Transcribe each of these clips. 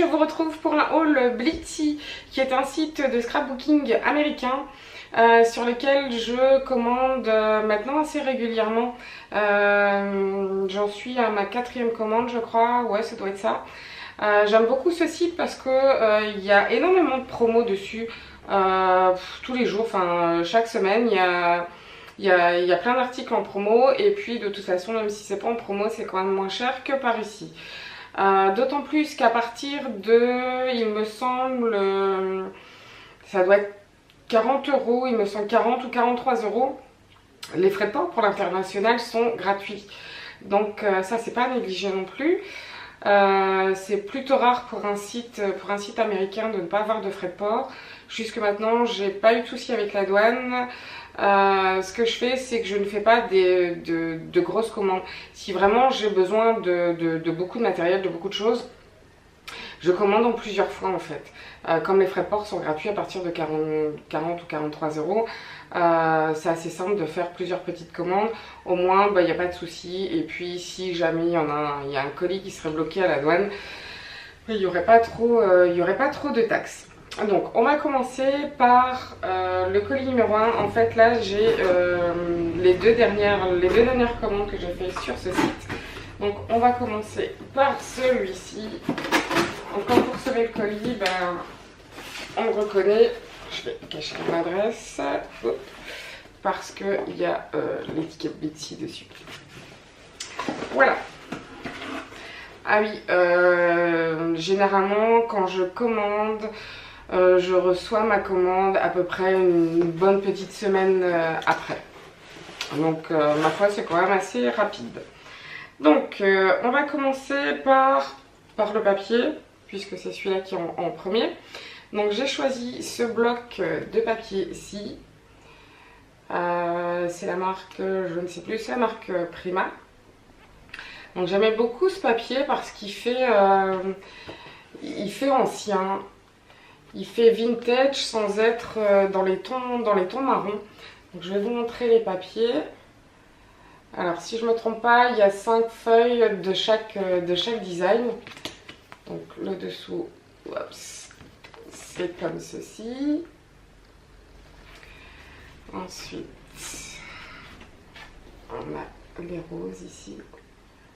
vous retrouve pour un haul Blitsy, qui est un site de scrapbooking américain sur lequel je commande maintenant assez régulièrement. J'en suis à ma 4e commande, je crois. Ouais, ça doit être ça. J'aime beaucoup ce site parce que il y a énormément de promos dessus tous les jours, enfin chaque semaine. Il y a plein d'articles en promo, et puis de toute façon, même si c'est pas en promo, c'est quand même moins cher que par ici. D'autant plus qu'à partir de, il me semble, ça doit être 40 €, il me semble 40 ou 43 €, les frais de port pour l'international sont gratuits. Donc ça, c'est pas à négliger non plus. C'est plutôt rare pour un site américain de ne pas avoir de frais de port. Jusque maintenant, j'ai pas eu de soucis avec la douane. Ce que je fais, c'est que je ne fais pas de grosses commandes. Si vraiment j'ai besoin de beaucoup de matériel, de beaucoup de choses, je commande en plusieurs fois en fait. Comme les frais de port sont gratuits à partir de 40 ou 43 €, c'est assez simple de faire plusieurs petites commandes. Au moins, il n'y a pas de souci. Et puis, si jamais il y a un colis qui serait bloqué à la douane, il n'y aurait pas trop de taxes. Donc, on va commencer par le colis numéro 1. En fait, là, j'ai les deux dernières commandes que j'ai fait sur ce site. Donc, on va commencer par celui-ci. Donc, quand vous recevez le colis, on le reconnaît. Je vais cacher l'adresse parce qu'il y a l'étiquette Blitsy dessus. Voilà. Ah oui, généralement, quand je commande, je reçois ma commande à peu près une bonne petite semaine après. Donc, ma foi, c'est quand même assez rapide. Donc, on va commencer par le papier, puisque c'est celui-là qui est en premier. Donc, j'ai choisi ce bloc de papier-ci. C'est la marque, je ne sais plus, c'est la marque Prima. Donc, j'aimais beaucoup ce papier parce qu'il fait ancien. Il fait vintage sans être dans les tons marrons. Donc, je vais vous montrer les papiers. Alors, si je ne me trompe pas, il y a 5 feuilles de chaque design. Donc, le dessous, c'est comme ceci. Ensuite, on a les roses ici.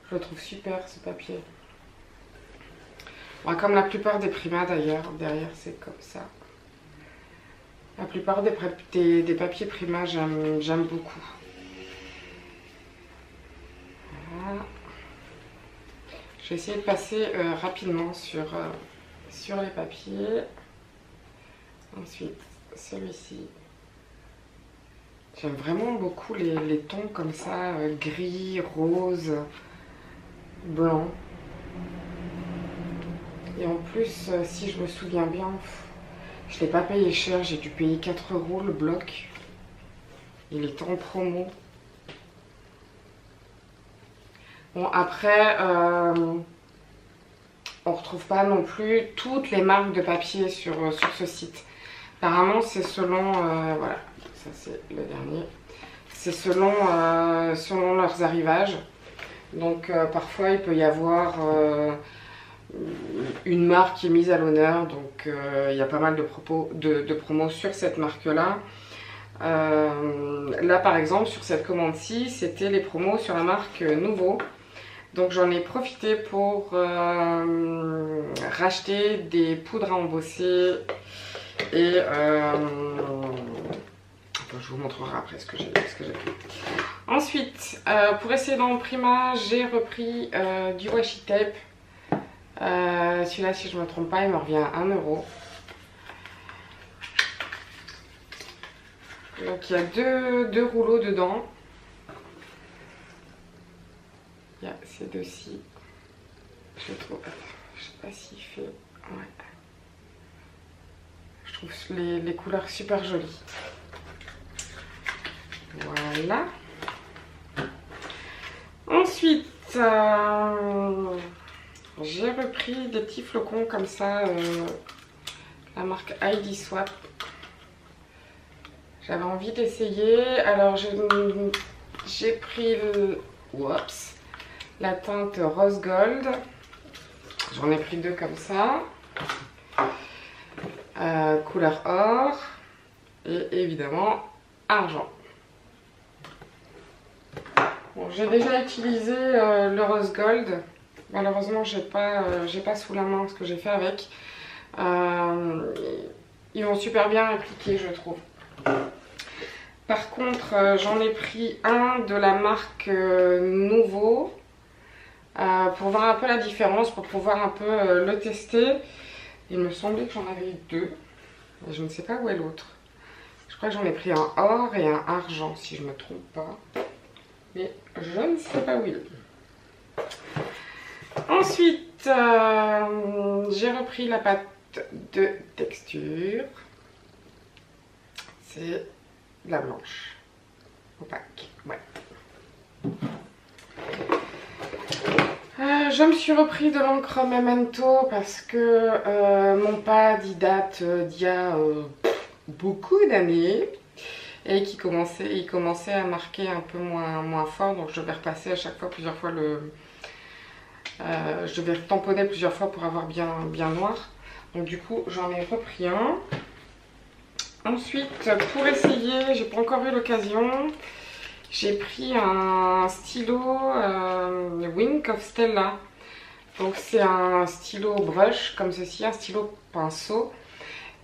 Je le trouve super, ce papier. Bon, comme la plupart des Prima d'ailleurs, derrière c'est comme ça. La plupart des papiers Prima, j'aime beaucoup. Voilà. Je vais essayer de passer rapidement sur les papiers. Ensuite, celui-ci. J'aime vraiment beaucoup les tons comme ça, gris, rose, blanc. Et en plus, si je me souviens bien, je ne l'ai pas payé cher, j'ai dû payer 4 € le bloc. Il était en promo. Bon, après, on ne retrouve pas non plus toutes les marques de papier sur ce site. Apparemment, c'est selon, voilà, ça c'est le dernier, c'est selon leurs arrivages. Donc, parfois, il peut y avoir une marque qui est mise à l'honneur. Donc, il y a pas mal de promos sur cette marque-là. Là, par exemple, sur cette commande-ci, c'était les promos sur la marque Nouveau. Donc j'en ai profité pour racheter des poudres à embosser et je vous montrerai après ce que j'ai fait. Ensuite, pour essayer dans le Prima, j'ai repris du washi tape. Celui-là, si je ne me trompe pas, il me revient à 1 €. Donc il y a deux rouleaux dedans. Il y a ces deux-ci. Je trouve. Je sais pas s'il fait. Ouais. Je trouve les couleurs super jolies. Voilà. Ensuite, j'ai repris des petits flocons comme ça. La marque ID Swap. J'avais envie d'essayer. Alors, j'ai pris la teinte Rose Gold. J'en ai pris 2 comme ça. Couleur or et évidemment argent. Bon, j'ai déjà utilisé le rose gold. Malheureusement, j'ai pas sous la main ce que j'ai fait avec. Ils vont super bien appliquer, je trouve. Par contre, j'en ai pris un de la marque Nouveau pour voir un peu la différence, pour pouvoir un peu le tester. Il me semblait que j'en avais eu deux. Et je ne sais pas où est l'autre. Je crois que j'en ai pris un or et un argent, si je ne me trompe pas. Mais je ne sais pas où il est. Ensuite, j'ai repris la pâte de texture. C'est la blanche. Opaque. Ouais. Je me suis repris de l'encre Memento parce que mon pad il date d'il y a beaucoup d'années et il commençait à marquer un peu moins fort, donc je devais repasser à chaque fois plusieurs fois je devais tamponner plusieurs fois pour avoir bien noir. Donc du coup j'en ai repris un. Ensuite pour essayer, j'ai pas encore eu l'occasion, j'ai pris un stylo Wink of Stella. Donc c'est un stylo brush comme ceci, un stylo pinceau.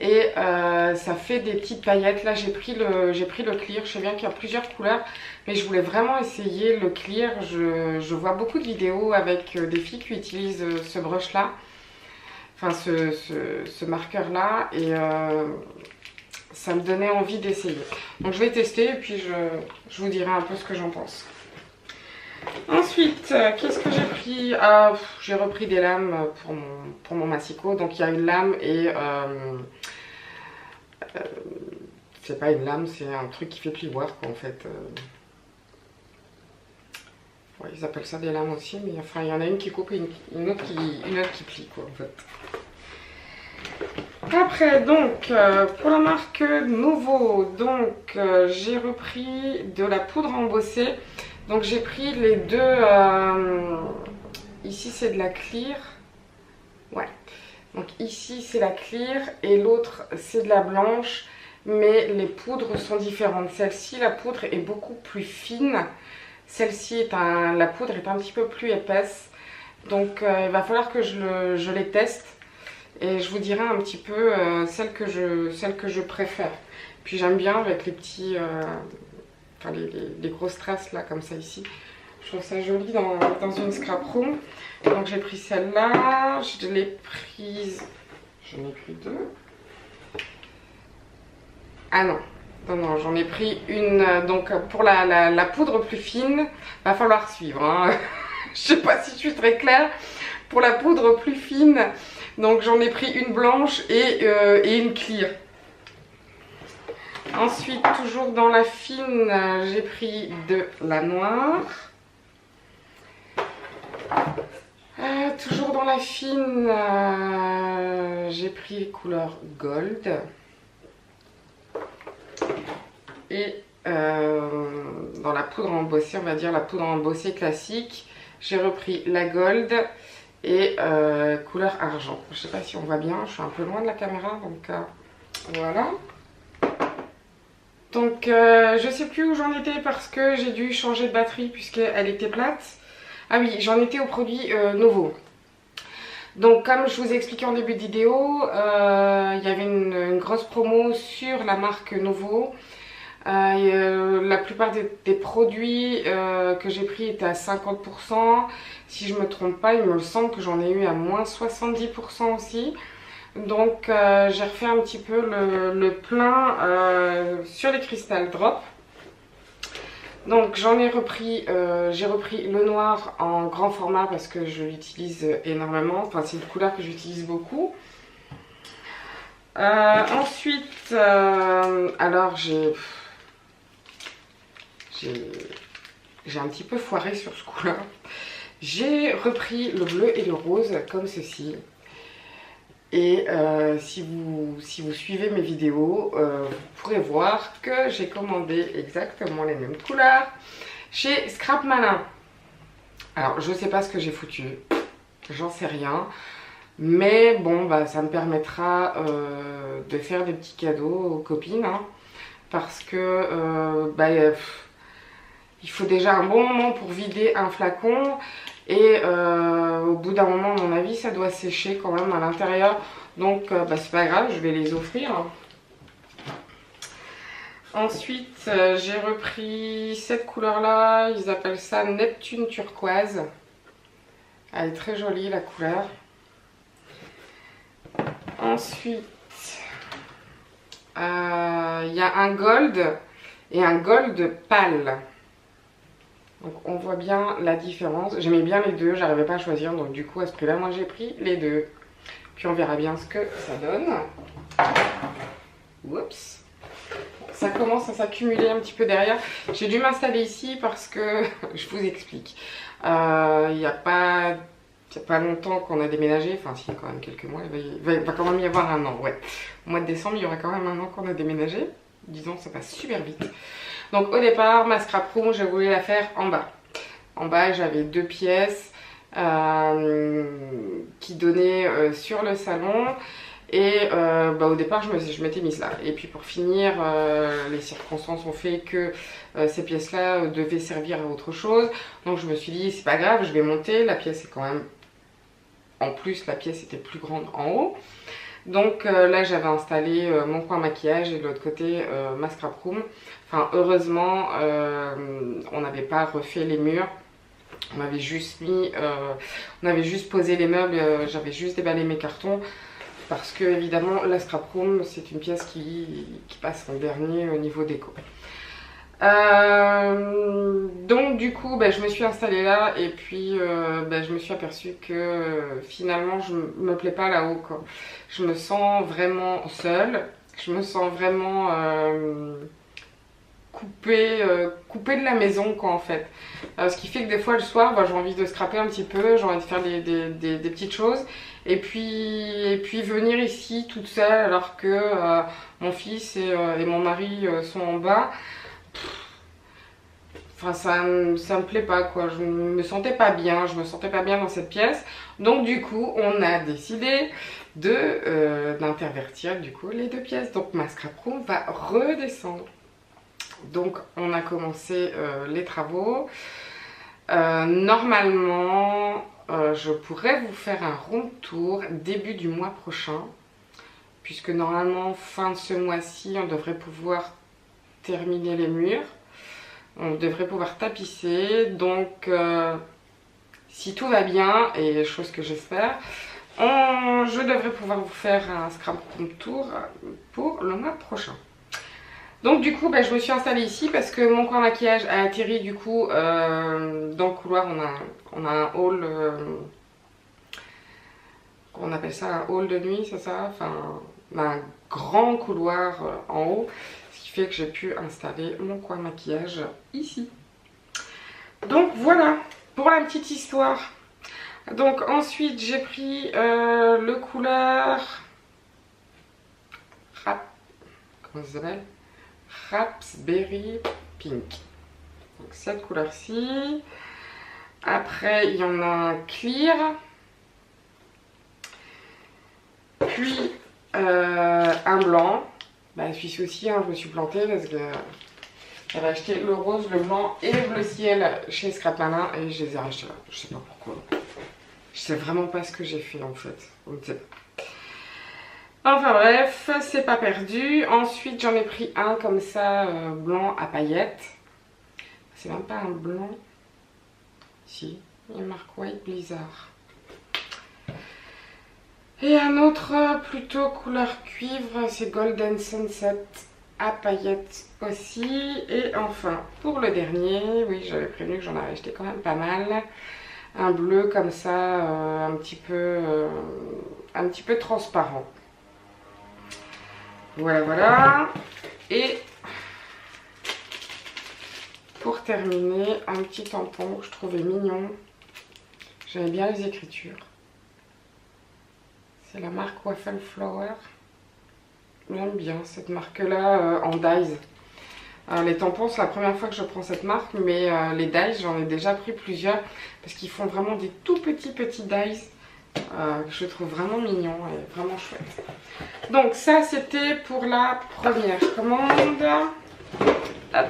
Et ça fait des petites paillettes. Là j'ai pris le clear. Je sais bien qu'il y a plusieurs couleurs, mais je voulais vraiment essayer le clear. Je vois beaucoup de vidéos avec des filles qui utilisent ce brush là, enfin ce marqueur là, et ça me donnait envie d'essayer. Donc je vais tester et puis je vous dirai un peu ce que j'en pense. Ensuite, qu'est-ce que j'ai pris? J'ai repris des lames pour mon massicot. Donc il y a une lame et c'est pas une lame, c'est un truc qui fait plioir quoi en fait. Ouais, ils appellent ça des lames aussi, mais enfin il y en a une qui coupe et une autre qui plie quoi en fait. Après donc pour la marque Nouveau, donc j'ai repris de la poudre embossée. Donc j'ai pris les deux, ici c'est de la clear, ouais, donc ici c'est la clear et l'autre c'est de la blanche, mais les poudres sont différentes. Celle-ci, la poudre est beaucoup plus fine, celle-ci la poudre est un petit peu plus épaisse, donc il va falloir que je les teste et je vous dirai un petit peu celle que je préfère. Puis j'aime bien avec les petits... enfin les grosses traces là comme ça ici, je trouve ça joli dans une scrap room. Donc j'ai pris celle-là, je l'ai prise, j'en ai pris deux. Ah non, j'en ai pris une. Donc pour la poudre plus fine, va falloir suivre hein. Je sais pas si je suis très claire. Pour la poudre plus fine, donc j'en ai pris une blanche et une clear. Ensuite, toujours dans la fine, j'ai pris de la noire. Toujours dans la fine, j'ai pris couleur gold. Et dans la poudre embossée, on va dire la poudre embossée classique, j'ai repris la gold et couleur argent. Je sais pas si on voit bien, je suis un peu loin de la caméra, donc voilà. Donc je sais plus où j'en étais parce que j'ai dû changer de batterie puisqu'elle était plate. Ah oui, j'en étais au produit Nouveau. Donc comme je vous ai expliqué en début de vidéo, il y avait une grosse promo sur la marque Nouveau. La plupart des produits que j'ai pris étaient à 50%. Si je me trompe pas, il me semble que j'en ai eu à moins 70% aussi. Donc j'ai refait un petit peu le plein sur les Crystal Drop. Donc j'en ai repris, j'ai repris le noir en grand format parce que je l'utilise énormément. Enfin c'est une couleur que j'utilise beaucoup. Ensuite, alors j'ai un petit peu foiré sur ce coup-là. J'ai repris le bleu et le rose comme ceci. Et si vous suivez mes vidéos, vous pourrez voir que j'ai commandé exactement les mêmes couleurs chez Scrap Malin. Alors je sais pas ce que j'ai foutu, j'en sais rien. Mais bon, bah, ça me permettra de faire des petits cadeaux aux copines, hein, parce que il faut déjà un bon moment pour vider un flacon. Et au bout d'un moment, à mon avis, ça doit sécher quand même à l'intérieur. Donc c'est pas grave, je vais les offrir. Ensuite, j'ai repris cette couleur-là. Ils appellent ça Neptune turquoise. Elle est très jolie, la couleur. Ensuite, il y a un gold et un gold pâle. Donc on voit bien la différence. J'aimais bien les deux, j'arrivais pas à choisir. Donc du coup, à ce prix-là, moi j'ai pris les deux. Puis on verra bien ce que ça donne. Oups. Ça commence à s'accumuler un petit peu derrière. J'ai dû m'installer ici parce que, je vous explique, il n'y a pas longtemps qu'on a déménagé, enfin si, quand même quelques mois, il va quand même y avoir un an, ouais. Au mois de décembre, il y aura quand même un an qu'on a déménagé. Disons, ça passe super vite. Donc au départ, ma scrap room, je voulais la faire en bas. En bas, j'avais 2 pièces qui donnaient sur le salon. Et au départ je m'étais mise là. Et puis pour finir, les circonstances ont fait que ces pièces là devaient servir à autre chose. Donc je me suis dit c'est pas grave, je vais monter. La pièce est quand même... En plus la pièce était plus grande en haut. Donc là j'avais installé mon coin maquillage et de l'autre côté ma scrap room. Enfin heureusement on n'avait pas refait les murs. On avait juste mis... on avait juste posé les meubles, j'avais juste déballé mes cartons. Parce que évidemment la scrap room c'est une pièce qui passe en dernier au niveau déco. Donc du coup je me suis installée là et puis je me suis aperçue que finalement je me plais pas là-haut quoi. Je me sens vraiment seule, je me sens vraiment coupée de la maison quoi en fait. Ce qui fait que des fois le soir j'ai envie de scraper un petit peu, j'ai envie de faire des petites choses. Et puis venir ici toute seule alors que mon fils et mon mari sont en bas. Enfin ça me plaît pas quoi, je me sentais pas bien, dans cette pièce. Donc du coup on a décidé d'intervertir du coup les 2 pièces. Donc ma scrap room va redescendre. Donc on a commencé les travaux. Normalement je pourrais vous faire un room tour début du mois prochain, puisque normalement fin de ce mois-ci on devrait pouvoir terminer les murs, on devrait pouvoir tapisser. Donc si tout va bien, et chose que j'espère, je devrais pouvoir vous faire un scrap room tour pour le mois prochain. Donc du coup je me suis installée ici parce que mon coin maquillage a atterri du coup dans le couloir. On a un hall, on appelle ça un hall de nuit, c'est ça, enfin on a un grand couloir en haut, ce qui fait que j'ai pu installer mon coin maquillage ici. Donc voilà pour la petite histoire. Donc ensuite j'ai pris le couleur comment ça s'appelle, Raspberry Pink. Donc cette couleur-ci. Après il y en a un clear. Puis un blanc. Celui-ci aussi je me suis plantée parce que j'avais acheté le rose, le blanc et le bleu ciel chez Scrap Malin et je les ai rachetés là. Je sais pas pourquoi. Je sais vraiment pas ce que j'ai fait en fait. Enfin bref, c'est pas perdu. Ensuite j'en ai pris un comme ça, blanc à paillettes. C'est même pas un blanc. Si, il marque White Blizzard. Et un autre plutôt couleur cuivre, c'est Golden Sunset à paillettes aussi. Et enfin pour le dernier, oui j'avais prévenu que j'en avais acheté quand même pas mal. Un bleu comme ça, un petit peu transparent. Voilà. Et pour terminer, un petit tampon que je trouvais mignon. J'aimais bien les écritures. C'est la marque Waffle Flower. J'aime bien cette marque-là en dyes. Les tampons, c'est la première fois que je prends cette marque, mais les dyes, j'en ai déjà pris plusieurs parce qu'ils font vraiment des tout petits dyes. que je trouve vraiment mignon et vraiment chouette. Donc ça c'était pour la première commande. Hop,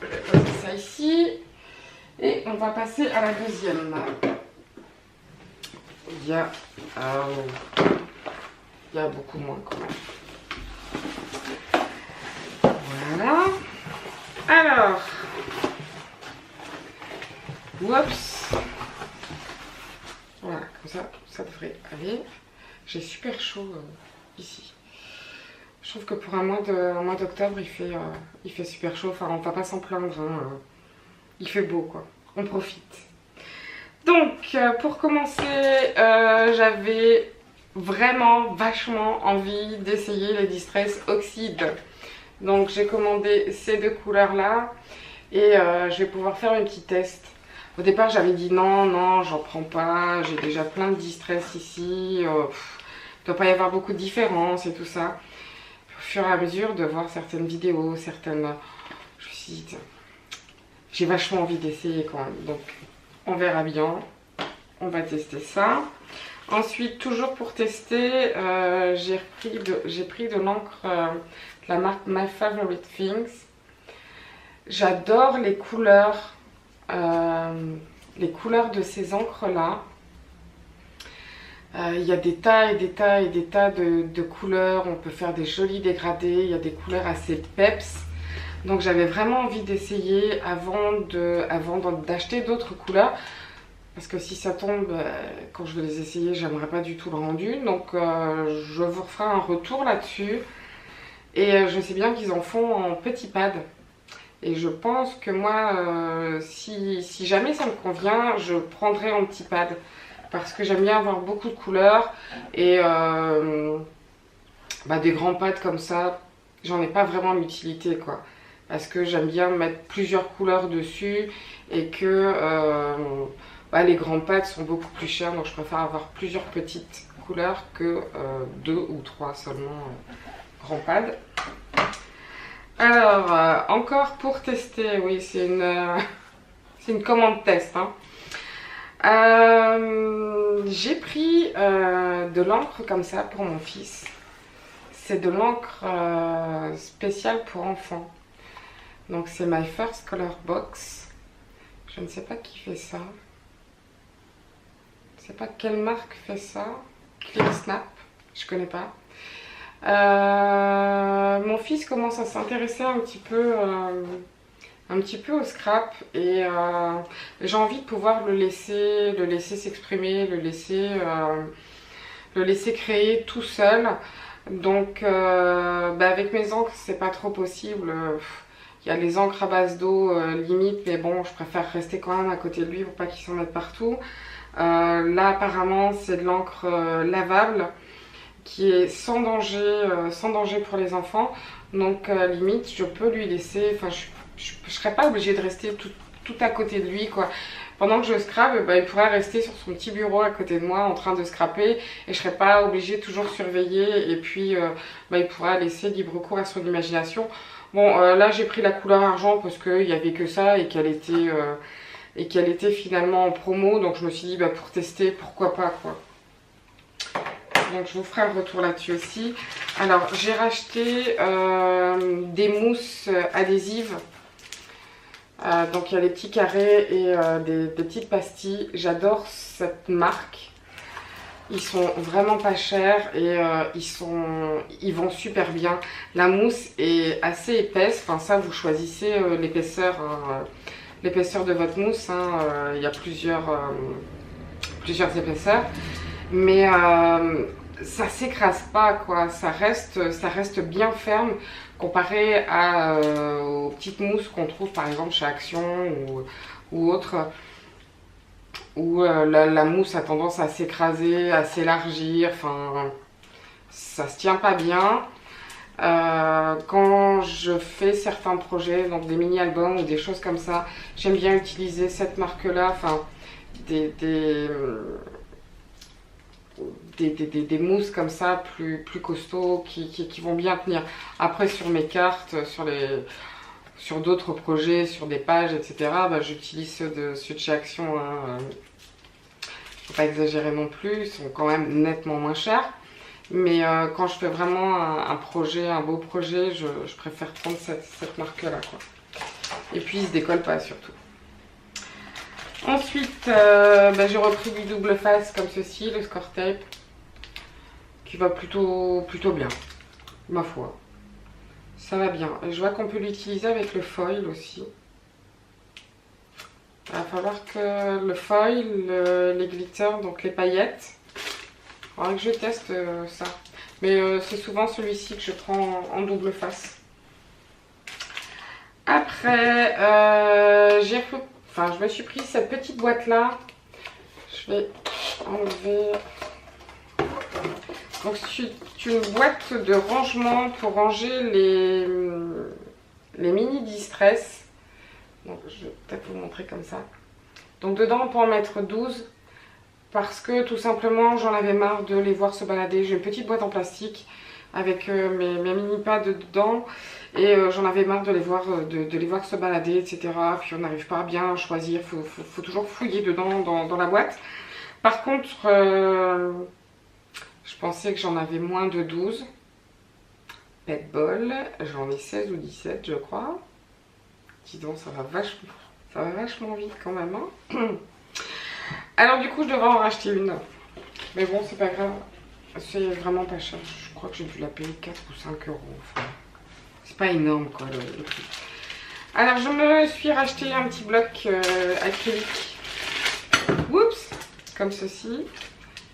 je vais poser ça ici. Et on va passer à la deuxième. Il y a beaucoup moins quand même. Voilà. Alors. Oups. Voilà, comme ça devrait aller. J'ai super chaud ici. Je trouve que pour un mois d'octobre, il fait super chaud. Enfin, on va pas s'en plaindre. Hein. Il fait beau, quoi. On profite. Donc, pour commencer, j'avais vraiment vachement envie d'essayer les Distress Oxide. Donc, j'ai commandé ces deux couleurs-là. Et je vais pouvoir faire un petit test. Au départ, j'avais dit non, j'en prends pas. J'ai déjà plein de Distress ici. Il ne doit pas y avoir beaucoup de différences et tout ça. Au fur et à mesure de voir certaines vidéos, certaines... Je me suis dit, j'ai vachement envie d'essayer quand même. Donc, on verra bien. On va tester ça. Ensuite, toujours pour tester, j'ai pris de l'encre de la marque My Favorite Things. J'adore les couleurs de ces encres-là. Il y a des tas et des tas et des tas de couleurs. On peut faire des jolis dégradés. Il y a des couleurs assez peps. Donc j'avais vraiment envie d'essayer avant d'acheter d'autres couleurs. Parce que si ça tombe, quand je vais les essayer, j'aimerais pas du tout le rendu. Donc je vous referai un retour là-dessus. Et je sais bien qu'ils en font en petit pad. Et je pense que moi, si jamais ça me convient, je prendrai en petit pad. Parce que j'aime bien avoir beaucoup de couleurs. Et des grands pads comme ça, j'en ai pas vraiment l'utilité, quoi. Parce que j'aime bien mettre plusieurs couleurs dessus. Et que les grands pads sont beaucoup plus chers. Donc je préfère avoir plusieurs petites couleurs que 2 ou 3 seulement grands pads. Alors, encore pour tester, oui, c'est une commande test. Hein. J'ai pris de l'encre comme ça pour mon fils. C'est de l'encre spéciale pour enfants. Donc c'est My First Color Box. Je ne sais pas qui fait ça. Je ne sais pas quelle marque fait ça. Clear Snap, je connais pas. Mon fils commence à s'intéresser un petit peu au scrap et j'ai envie de pouvoir le laisser s'exprimer, le laisser créer tout seul. Donc avec mes encres c'est pas trop possible. Il y a les encres à base d'eau limite, mais bon, je préfère rester quand même à côté de lui pour pas qu'il s'en mette partout. Là apparemment c'est de l'encre lavable qui est sans danger pour les enfants. Donc limite je peux lui laisser, enfin je serais pas obligée de rester tout à côté de lui, quoi. Pendant que je scrape, il pourrait rester sur son petit bureau à côté de moi en train de scraper et je serais pas obligée de toujours surveiller, et puis il pourra laisser libre cours à son imagination. Bon là j'ai pris la couleur argent parce qu'il n'y avait que ça et qu'elle était finalement en promo, donc je me suis dit pour tester pourquoi pas, quoi. Donc je vous ferai un retour là-dessus aussi. Alors j'ai racheté des mousses adhésives. Donc il y a des petits carrés et des petites pastilles. J'adore cette marque. Ils sont vraiment pas chers et ils vont super bien. La mousse est assez épaisse. Enfin ça vous choisissez l'épaisseur de votre mousse. Hein. Il y a plusieurs épaisseurs. Mais ça s'écrase pas, quoi. Ça reste bien ferme comparé aux petites mousses qu'on trouve par exemple chez Action ou autre, où la mousse a tendance à s'écraser, à s'élargir. Enfin, ça se tient pas bien. Quand je fais certains projets, donc des mini-albums ou des choses comme ça, j'aime bien utiliser cette marque-là. Enfin, des mousses comme ça plus costauds qui vont bien tenir. Après sur mes cartes, sur d'autres projets, sur des pages, etc., j'utilise ceux de chez Action. Hein. faut pas exagérer non plus, ils sont quand même nettement moins chers. Mais quand je fais vraiment un projet, un beau projet, je préfère prendre cette marque-là, quoi. Et puis il se décolle pas surtout. Ensuite, j'ai repris du double face comme ceci, le Score Tape, qui va plutôt bien, ma foi. Ça va bien. Et je vois qu'on peut l'utiliser avec le foil aussi. Il va falloir que le foil, les glitters, donc les paillettes, il faudra que je teste ça. Mais c'est souvent celui-ci que je prends en double face. Après, je me suis pris cette petite boîte là. Je vais enlever. Donc c'est une boîte de rangement pour ranger les mini distress. Donc je vais peut-être vous montrer comme ça. Donc dedans on peut en mettre 12 parce que tout simplement j'en avais marre de les voir se balader. J'ai une petite boîte en plastique avec mes mini pads dedans et j'en avais marre de les voir se balader, etc. Puis on n'arrive pas à bien choisir, faut toujours fouiller dedans dans la boîte. Par contre, je pensais que j'en avais moins de 12. Pet ball, j'en ai 16 ou 17 je crois. Dis donc, ça va vachement vite quand même. Hein. Alors du coup, je devrais en racheter une. Mais bon, c'est pas grave. C'est vraiment pas cher. Je crois que j'ai dû la payer 4 ou 5 euros. Enfin, c'est pas énorme quoi le prix. Alors je me suis racheté un petit bloc acrylique. Oups, comme ceci.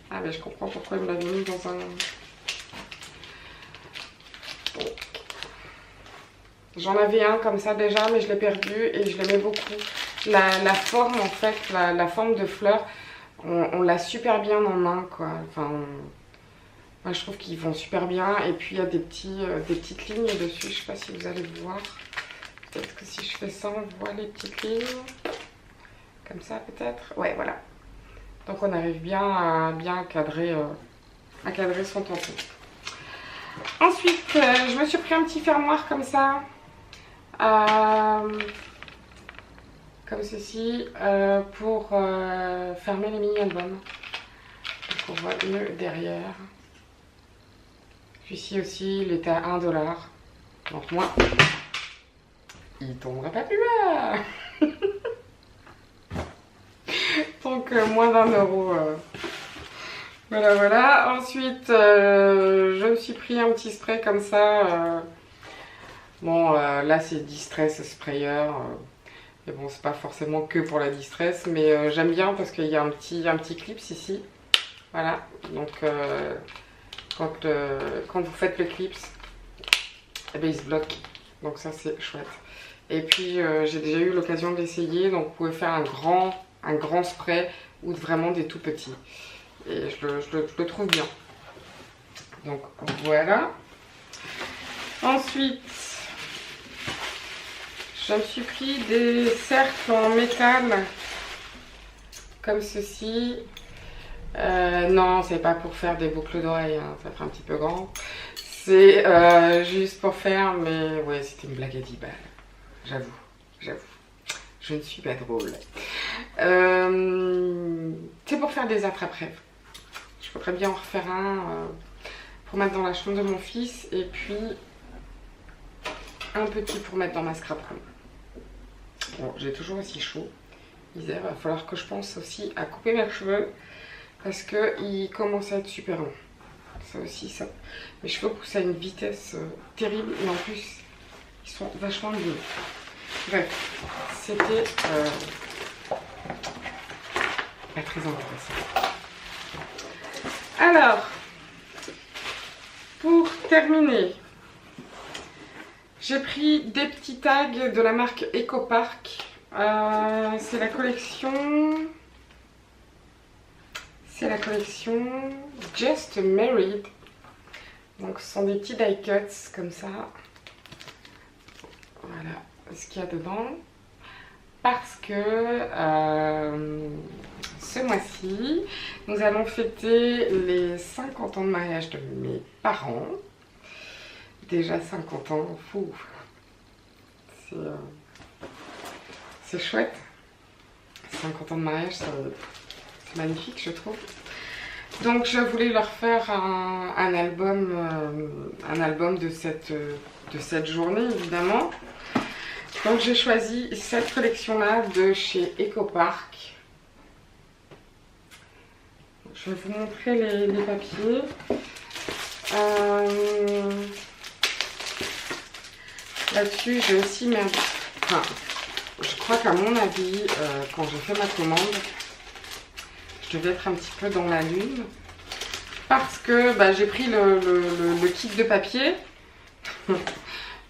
Ah mais je comprends pourquoi il me l'avait mis dans un... J'en avais un comme ça déjà, mais je l'ai perdu et je l'aimais beaucoup. La forme en fait, la forme de fleur, on l'a super bien en main quoi. Enfin, moi je trouve qu'ils vont super bien. Et puis il y a des petites lignes dessus, je sais pas si vous allez voir. Peut-être que si je fais ça, on voit les petites lignes. Comme ça peut-être. Ouais, voilà. Donc on arrive bien à cadrer son tampon. Ensuite, je me suis pris un petit fermoir comme ça. Comme ceci. Pour fermer les mini-albums. Donc on voit mieux derrière. Celui-ci aussi, il était à 1 $. Donc moi, il tombera pas plus bas. Donc moins d'1 euro. Voilà, voilà. Ensuite, je me suis pris un petit spray comme ça. Bon, là c'est Distress Sprayer. Et bon, c'est pas forcément que pour la distress, mais j'aime bien parce qu'il y a un petit clips ici. Voilà. Donc, quand vous faites le clips, eh ben, il se bloque. Donc ça c'est chouette. Et puis j'ai déjà eu l'occasion de l'essayer. Donc vous pouvez faire un grand spray ou vraiment des tout petits. Et je le trouve bien. Donc voilà. Ensuite, je me suis pris des cercles en métal comme ceci. Non, c'est pas pour faire des boucles d'oreilles, hein, ça fait un petit peu grand. C'est juste pour faire, mais ouais, c'était une blague à 10 balles. J'avoue. Je ne suis pas drôle. C'est pour faire des attrape-rêves. Je pourrais bien en refaire un pour mettre dans la chambre de mon fils et puis un petit pour mettre dans ma scrap room. Bon, j'ai toujours aussi chaud. Il va falloir que je pense aussi à couper mes cheveux parce qu'ils commencent à être super longs. Ça aussi, ça. Mes cheveux poussent à une vitesse terrible et en plus, ils sont vachement lumineux. Bref, c'était pas très intéressant. Alors, pour terminer, j'ai pris des petits tags de la marque EcoPark. C'est la collection Just Married. Donc ce sont des petits die cuts comme ça. Voilà ce qu'il y a dedans. Parce que ce mois-ci, nous allons fêter les 50 ans de mariage de mes parents. Déjà 50 ans, fou. C'est chouette. 50 ans de mariage, C'est magnifique, je trouve. Donc je voulais leur faire un album de cette journée, évidemment. Donc j'ai choisi cette collection-là de chez EcoPark. Je vais vous montrer les papiers. Là-dessus, j'ai aussi mis... Enfin, je crois qu'à mon avis, quand j'ai fait ma commande, je devais être un petit peu dans la lune. Parce que j'ai pris le kit de papier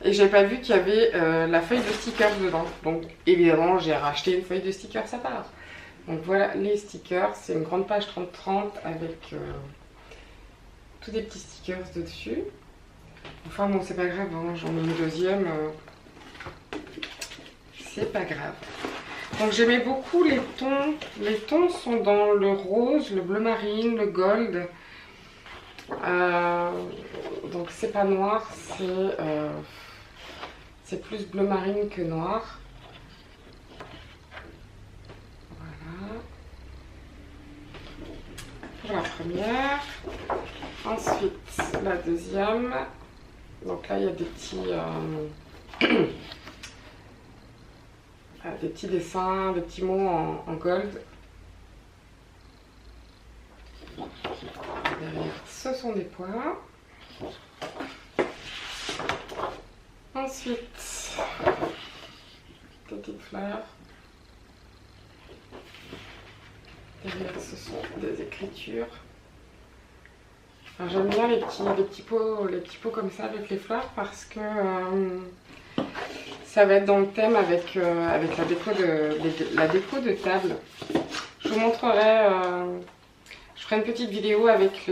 et j'ai pas vu qu'il y avait la feuille de stickers dedans. Donc évidemment, j'ai racheté une feuille de stickers à part. Donc voilà les stickers. C'est une grande page 30-30 avec tous des petits stickers dessus. Enfin bon, c'est pas grave, hein, j'en ai une deuxième. C'est pas grave. Donc j'aimais beaucoup les tons. Les tons sont dans le rose, le bleu marine, le gold. Donc c'est pas noir, c'est plus bleu marine que noir. Voilà. Pour la première. Ensuite la deuxième. Donc là il y a des petits dessins, des petits mots en gold. Derrière, ce sont des points. Ensuite, des petites fleurs. Derrière, ce sont des écritures. Enfin, j'aime bien les petits pots comme ça avec les fleurs parce que ça va être dans le thème avec la déco de table. Je vous montrerai. Je ferai une petite vidéo avec toutes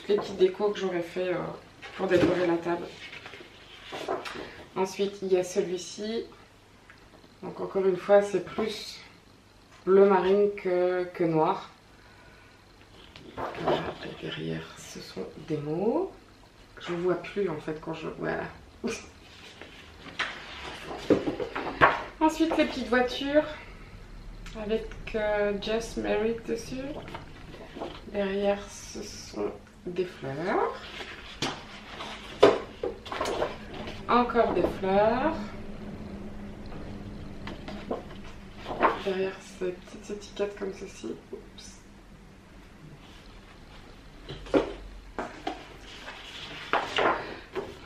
les petites décos que j'aurais fait pour décorer la table. Ensuite, il y a celui-ci. Donc encore une fois, c'est plus bleu marine que noir. Voilà, et derrière, ce sont des mots. Je ne vois plus en fait quand je... Voilà. Ensuite, les petites voitures avec Just Married dessus. Derrière, ce sont des fleurs. Encore des fleurs. Derrière, ces petites étiquettes comme ceci. Oups.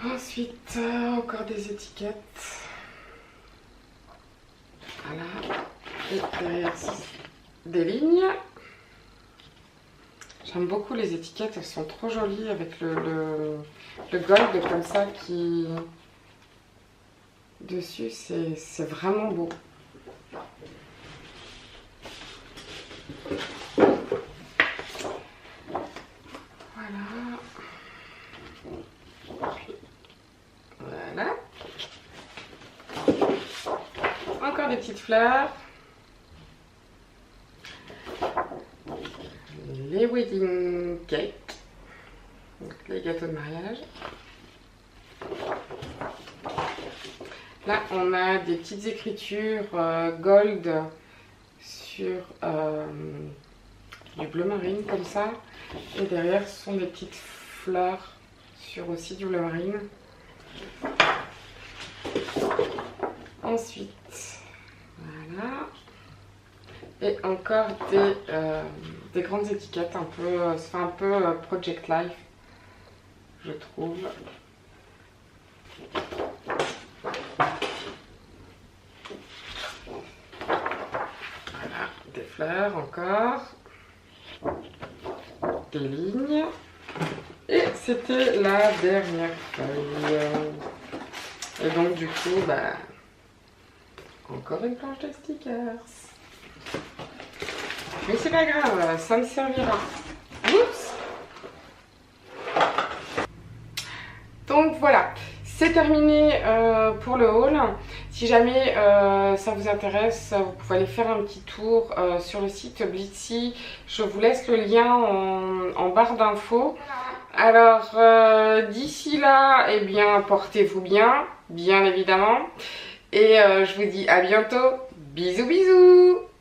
Ensuite, encore des étiquettes. Voilà. Et derrière, des lignes. J'aime beaucoup les étiquettes, elles sont trop jolies avec le gold comme ça qui... Dessus, c'est vraiment beau. Voilà. Voilà. Encore des petites fleurs. Les wedding cakes, donc les gâteaux de mariage. Là, on a des petites écritures gold sur du bleu marine comme ça. Et derrière, ce sont des petites fleurs sur aussi du bleu marine. Ensuite, voilà. Et encore des grandes étiquettes, un peu Project Life, je trouve. Voilà, des fleurs encore, des lignes. Et c'était la dernière feuille. Et donc du coup, encore une planche de stickers. Mais c'est pas grave, ça me servira. Oups. Donc voilà, c'est terminé pour le haul. Si jamais ça vous intéresse, vous pouvez aller faire un petit tour sur le site Blitsy. Je vous laisse le lien en barre d'infos. Alors d'ici là, eh bien portez-vous bien, bien évidemment. Et je vous dis à bientôt. Bisous bisous.